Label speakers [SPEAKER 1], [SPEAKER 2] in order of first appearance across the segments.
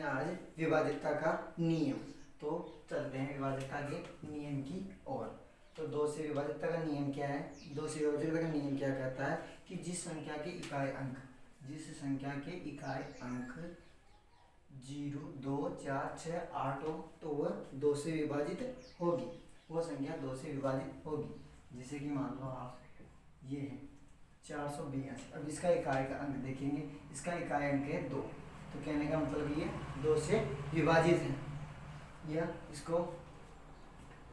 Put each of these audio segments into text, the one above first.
[SPEAKER 1] आज विभाज्यता का नियम। तो चलते हैं विभाज्यता के नियम की ओर। तो दो से विभाज्यता का नियम क्या है? दो से विभाज्यता का नियम क्या कहता है कि जिस संख्या के इकाई अंक 0, 2, 4, 6, 8 हो तो वह 2 से विभाजित होगी, वो संख्या 2 से विभाजित होगी। जैसे कि मान लो आप ये है 482। अब इसका इकाई का अंक देखेंगे, इसका इकाई अंक है 2, तो कहने का मतलब ये 2 से विभाजित है। या इसको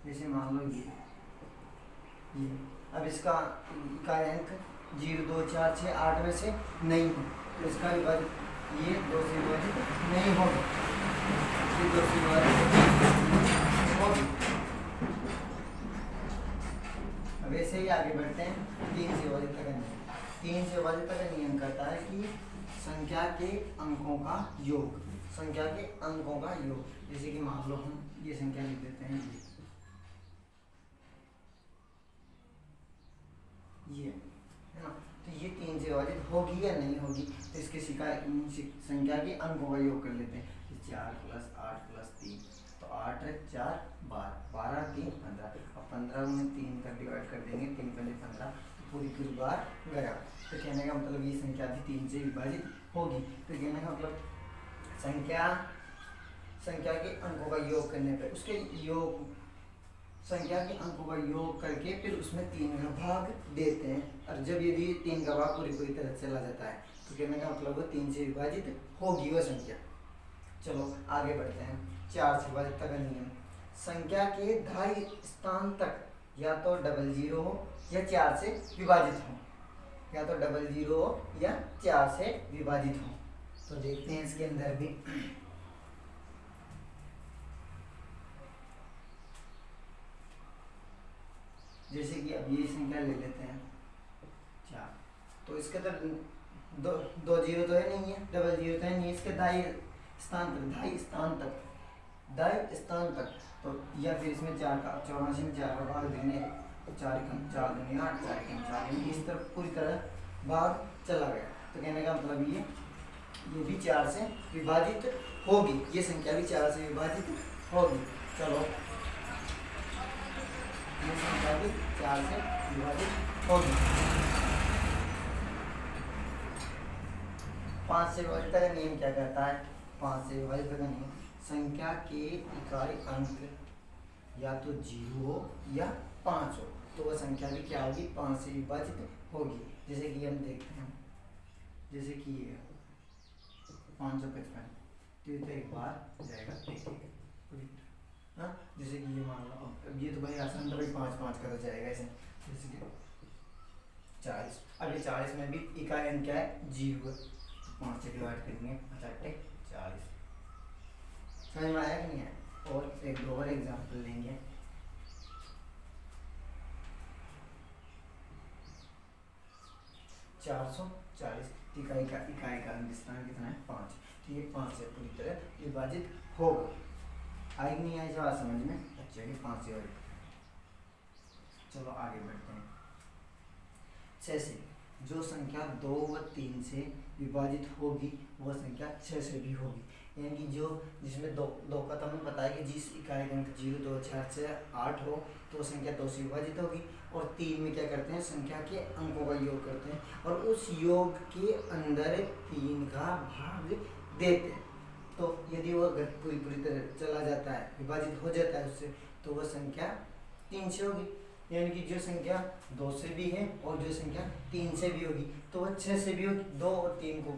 [SPEAKER 1] जैसे मान लो ये अब इसका इकाई अंक 0, 2, 4, 6, 8 में से नहीं है, तो इसका विभाजित ये 2 से विभाजित नहीं होगा, ये 2 से विभाजित होगी। अब ऐसे ही आगे बढ़ते हैं 3 से विभाजित का नियम। 3 से विभाजित का नियम कहता है कि संख्या के अंकों का योग, संख्या के अंकों का योग। जैसे कि मान लो हम ये संख्या लिख देते हैं, ये है ना, तो ये 3 से विभाजित होगी या नहीं होगी, तो इसके संख्या के अंकों का योग कर लेते हैं। 4 + 8 + 3, तो 8 × 4 = 12, 12 × 3 = 15। अब 15 में 3 का डिवाइड कर देंगे, 3 × 5 = 15, तो पूरी बार गया। तो कहने का मतलब ये संख्या भी 3 से विभाजित होगी। तो कहने का मतलब संख्या के अंकों का योग करने पर उसके योग संख्या के अंकों का योग करके फिर उसमें 3 का भाग देते हैं, और जब यदि 3 का भाग पूरी तरह चला जाता है तो कहने का मतलब वो 3 से विभाजित होगी वह संख्या। चलो आगे बढ़ते हैं 4 से विभाजित का नियम। संख्या के धाई स्थान तक या तो 00 हो या 4 से विभाजित हो, या तो 00 हो या 4 से विभाजित हो। तो देखते हैं इसके अंदर भी जैसे कि अब ये संख्या ले लेते हैं 4, तो इसके तो 2 0 तो है नहीं है, 00 तो है नहीं, इसके दाई स्थान तक तो या फिर इसमें 4 का 84 में 4 का भाग देंगे, 4 × 4 = 8, 4 × 4 इस तरफ पूरी तरह भाग चला गया। तो कहने का मतलब ये भी 4 से विभाजित होगी, ये संख्या भी 4 से विभाजित होगी। चलो ये संख्या भी 4 से विभाजित होगी। 5 से विभाजित का नियम क्या कहता है? 5 से विभाजित का नियम संख्या के इकाई अंक या तो 0 हो या 5 हो, तो वह संख्या भी क्या होगी? 5 से विभाजित होगी। जैसे कि हम देखते हैं, जैसे कि ये 555, तो ये तो एक बार जाएगा, हाँ। जैसे कि ये मान लो, अब ये तो भाई आसान तो भाई 5 5 का तो जाएगा ऐसे। जैसे कि 40, अब ये 40 में भी इकाई अंक क्या है? 0 है, 5 से डिवाइड करेंगे, 40। समझ में आया कि नहीं आया? और एक दो और एग्जाम्पल लेंगे। 440 इकाई का अंक स्थान कितना है? 5, तो ये 5 से पूरी तरह विभाजित होगा। आई नहीं आई जवाब समझ में? अच्छा कि 5 से। चलो आगे बढ़ते हैं। 6 से जो संख्या 2 व 3 से विभाजित होगी वह संख्या 6 से भी होगी। यानी कि जो जिसमें दो का तो हमें पता है कि जिस इकाई का अंक 0, 2, 4, 6, 8 हो तो वह संख्या 2 से विभाजित होगी। और 3 में क्या करते हैं? संख्या के अंकों का योग करते हैं और उस योग के अंदर 3 का भाग देते हैं। तो यदि वह पूरी तरह चला जाता है, विभाजित हो जाता है उससे, तो वह संख्या 3 से होगी। यानी कि जो संख्या 2 से भी है और जो संख्या 3 से भी होगी तो वह 6 से भी होगी। 2 और 3 को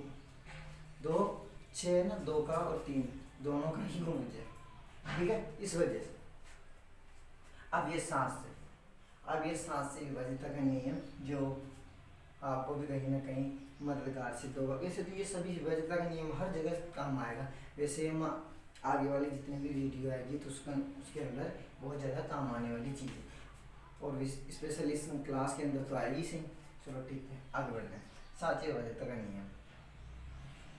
[SPEAKER 1] 2 6 है ना, 2 का और 3 दोनों का ही गुण हो जाए, ठीक है, इस वजह से। अब ये 7 से विभाजित का नियम जो आपको भी कहीं ना कहीं मददगार सिद्ध होगा। वैसे तो ये सभी विभाज्यता का नियम हर जगह काम आएगा। वैसे हम आगे वाली जितनी भी वीडियो आएगी तो उसके अंदर बहुत ज़्यादा काम आने वाली चीज़ है, और स्पेशली इस क्लास के अंदर तो आएगी सही। चलो ठीक है, आगे बढ़ते हैं। 7 से विभाज्यता का नियम।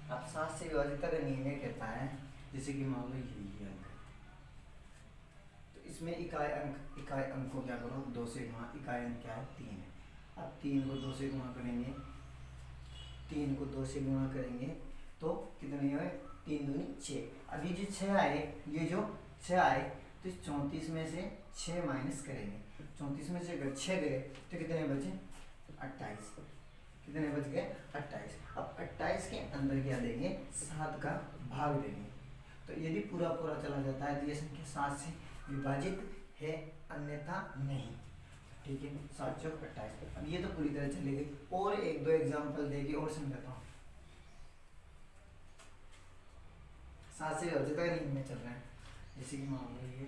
[SPEAKER 1] अब 7 से विभाज्यता का नियम ये कहता है, जैसे कि मान लो ये अंक, तो इसमें इकाई अंक को क्या करो? 2 से गुणा। इकाई अंक क्या है? 3 है। अब 3 को 2 से गुणा करेंगे, 3 को 2 से गुणा करेंगे तो कितनी है? 3 दूनी 6। अब ये जो 6 आए, ये जो 6 आए तो 34 में से 6 माइनस करेंगे। 34 में से अगर 6 गए तो कितने बचे? 28। कितने बच गए? 28। अब 28 के अंदर क्या देंगे? 7 का भाग देंगे। तो यदि पूरा पूरा चला जाता है तो ये संख्या 7 से विभाजित है, अन्यथा नहीं। ठीक है, 7 चौक 28। अब ये तो पूरी तरह चली गई। और एक दो एग्जाम्पल देके और समझाता हूँ। 7 से विभाजित नहीं में चल रहा है, जैसे कि मान लो ये।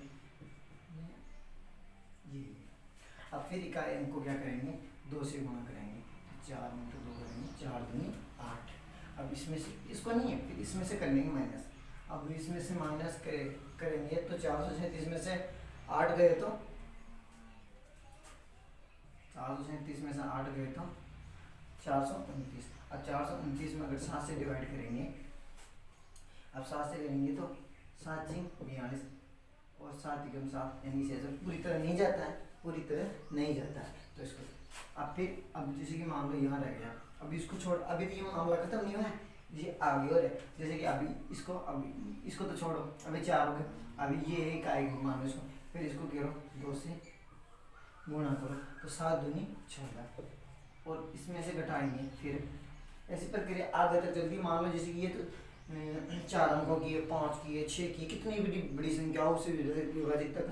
[SPEAKER 1] अब फिर इकाई अंक को क्या करेंगे? 2 से गुणा करेंगे। 4 में तो 2 करेंगे, 4 दूनी 8। अब इसमें से इसको नहीं है, फिर इसमें से कर लेंगे माइनस। अब इसमें से माइनस करेंगे तो 437 में से 8 गए तो 437 में से 8 गए तो 429। अब 429 में अगर 7 से डिवाइड करेंगे, अब 7 से करेंगे तो 7 जी 42 और 7 एकम 7, यानी से पूरी तरह नहीं जाता है, पूरी तरह नहीं जाता है। तो इसको अब फिर अब जैसे कि मान लो यहाँ रह गया, अभी इसको छोड़, अभी तो ये मामला खत्म नहीं हुआ है, ये आगे और है। जैसे कि अभी इसको तो छोड़ो, अभी 4 हो गए, अभी ये एक आएगी मान लो इसको, फिर इसको करो 2 से गुणा करो तो 7 दूनी 14 और इसमें से घटाएंगे। फिर ऐसी प्रक्रिया आगे तक जल्दी। मान लो जैसे कि ये तो 4 अंकों की है, 5 की है, 6 की, कितनी भी बड़ी संख्याओं से विभाजित तक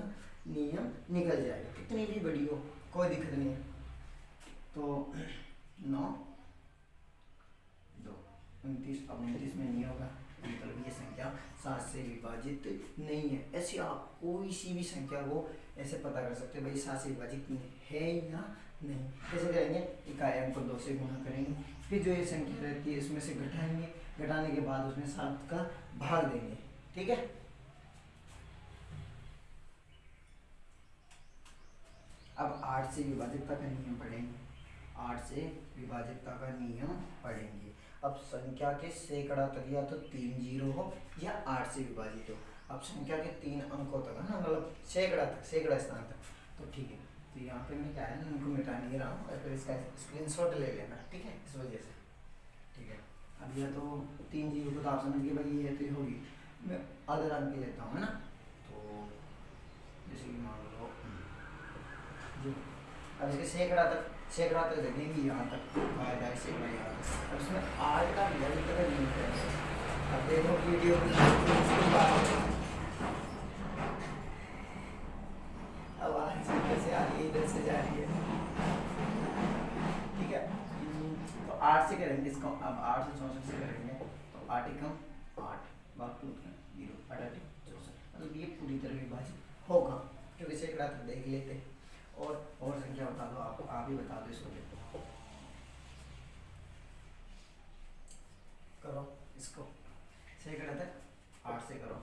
[SPEAKER 1] नियम निकल जाएगा, कितनी भी बड़ी हो कोई दिक्कत नहीं है। तो 9 2 29। अब 29 में नहीं होगा, मतलब ये संख्या 7 से विभाजित नहीं है। ऐसी आप कोई सी भी संख्या को ऐसे पता कर सकते हो भाई 7 से विभाजित है या नहीं। कैसे करेंगे? इकाई अंक को 2 से गुणा करेंगे, फिर जो ये संख्या रहती है इसमें से घटाएंगे, घटाने के बाद उसमें 7 का भाग देंगे। ठीक है, अब 8 से विभाजितता का नियम पढ़ेंगे। 8 से विभाजितता का नियम पढ़ेंगे। अब संख्या के सैकड़ा तक या तो 3 जीरो हो या 8 से विभाजित हो। अब संख्या के 3 अंकों तक है ना, मतलब सैकड़ा तक, सैकड़ा स्थान तक, तो ठीक है। तो यहाँ पे मैं क्या है ना, उनको मिटा नहीं रहा हूँ और फिर इसका स्क्रीनशॉट ले लेना। ठीक है, इस वजह से। ठीक है, अब यह तो 3 जीरो को तो आप समझ गए भाई ये तो ये होगी। मैं अदर अंक लेता हूँ है ना, तो जैसे कि मान लो जी, अब इसके सैकड़ा तक देखेंगे यहाँ तक, फायदा सैकड़ा यहाँ तक। अब इसमें 8 का विभाजित का नहीं करेंगे। अब देखो वीडियो आवाज इधर से आ रही है, इधर से जा रही है। ठीक है, तो 8 से करेंगे इसको। अब 8 से 64 से करेंगे तो 8 एकम 8 बाकी 0 8 8 64, मतलब ये पूरी तरह विभाजित होगा, क्योंकि सैकड़ा तक देख लेते। और संख्या बता दो, आप ही बता दो इसको। करो इसको, सैकड़ा तक 8 से करो,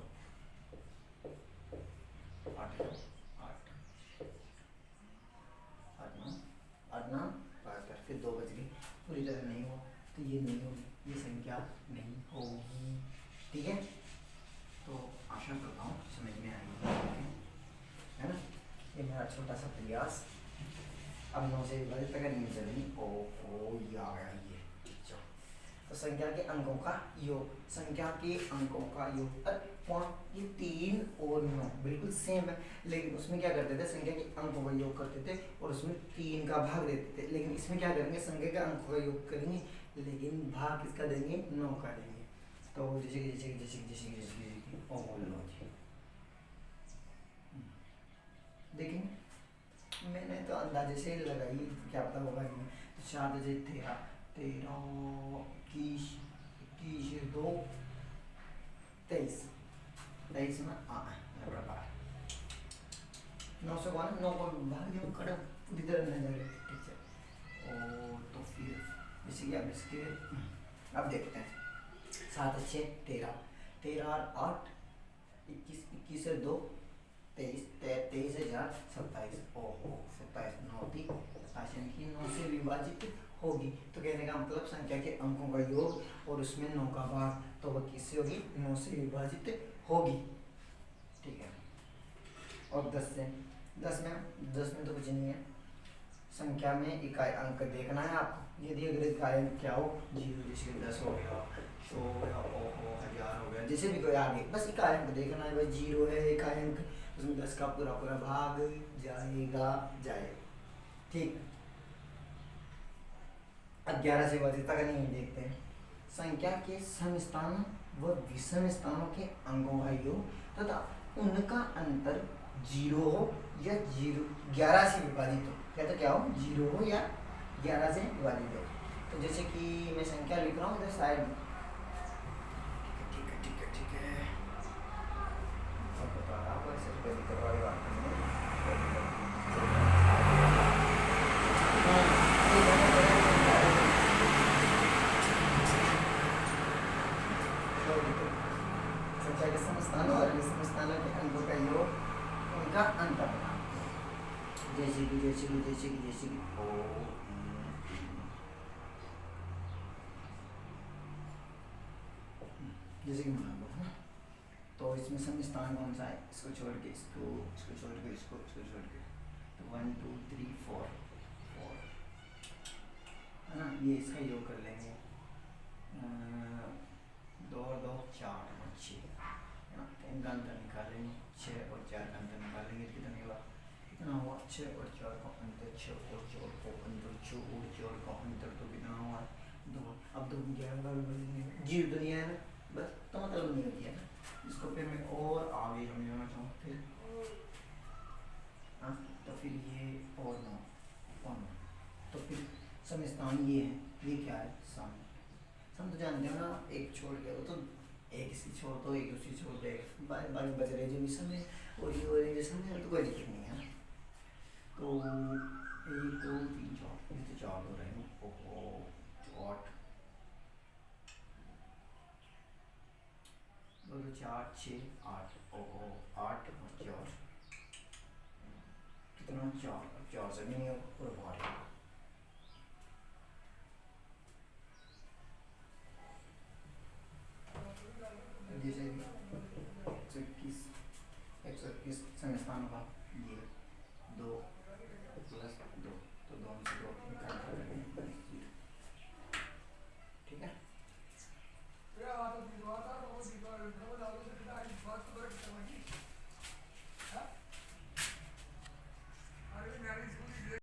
[SPEAKER 1] 8 8 8 9 72, फिर 2 बच गई, पूरी तरह नहीं हो तो ये नहीं होगी, ये संख्या नहीं होगी। ठीक है, तो आशा करता हूँ समझ में आएगी, है ना। ये मेरा छोटा सा प्रयास। अब 9 से विभाजित तक नहीं चलेगी। ओ ये आ गया ये। तो संख्या के अंकों का योग, संख्या के अंकों का योग। ये 3 और 9 बिल्कुल सेम है, लेकिन उसमें क्या करते थे, संख्या के अंकों का योग करते थे और उसमें 3 का भाग देते थे। लेकिन इसमें क्या करेंगे, संख्या के अंकों का योग करेंगे लेकिन भाग किसका देंगे, 9 का देंगे। तो जैसे देखेंगे, मैंने तो अंदाजे से लगाई, क्या पता होगा नहीं। तो 4 बजे 13 21 2 23 23 में बड़ा 9 से 9 को भाग कड़ा पूरी तरह नहीं जाएगा। ठीक है, और तो फिर जैसे कि अब इसके अब देखते हैं। 7 6 13 13 और 8 21 21 से 2 23 23 हजार 27। ओहो 27 9 थी 27, यानी कि 9 से विभाजित होगी। तो कहने का मतलब संख्या के अंकों का योग और उसमें 9 का भाग, तो वह किससे होगी, 9 से विभाजित होगी। ठीक है, और 10 में तो कुछ नहीं है, संख्या में इकाई अंक देखना है आपको। यदि अगर इकाई अंक क्या हो, 0 जैसे 10 हो गया, 100 हो गया, 1000 हो गया, जैसे भी कोई आगे, बस इकाई अंक देखना है। भाई 0 है इकाई अंक, उसमें 10 का पूरा पूरा भाग जाएगा। ठीक। अब 11 से विभाजित तक नहीं देखते हैं। संख्या के सम स्थानों व विषम स्थानों के अंकों का योग तथा उनका अंतर 0 हो या 11 से विभाजित हो, या तो क्या हो, 0 हो या 11 से विभाजित हो। तो जैसे कि मैं संख्या लिख रहा हूँ इधर साइड में, ठीक है। अब बता रहा हूँ, ऐसे कोई दिक्कत वाली बात नहीं है। संख्या के समस्थानों और विषम स्थानों के अंकों का योग, उनका अंतर। जैसे कि मान लो है। तो इसमें सम स्थान कौन सा है, इसको छोड़ के इसको छोड़ के इसको छोड़ के, तो 1 2 3 4 है ना। ये इसका योग कर लेंगे, 2 2 4 और 6 है ना। तो इनका अंतर निकालेंगे, 6 और 4 का अंतर निकालेंगे, कितना हुआ 6 और 4 का अंतर, 6 और 4 का अंतर, 6 और 4 का अंतर, तो कितना हुआ 2। अब 2 11 का विभाजन 0 तो नहीं है ना, बस तो मतलब नहीं होती है ना। इसको फिर मैं और आगे समझाना चाहूँ फिर, हाँ, तो फिर ये और 9 और 9, तो फिर सम स्थान ये है, ये क्या है, सम तो जानते हो ना, एक छोड़ गया वो तो एक इसी छोड़ दो, एक उसी छोड़ दो, एक बाकी बच रहे जो मिशन है और ये मिशन है, तो कोई दिक्कत नहीं है। तो 1 2 3 4, ये तो 4 हो रहे हैं, 8 2 2 4 6 8, 8 और 4 कितना, 4 से नहीं है,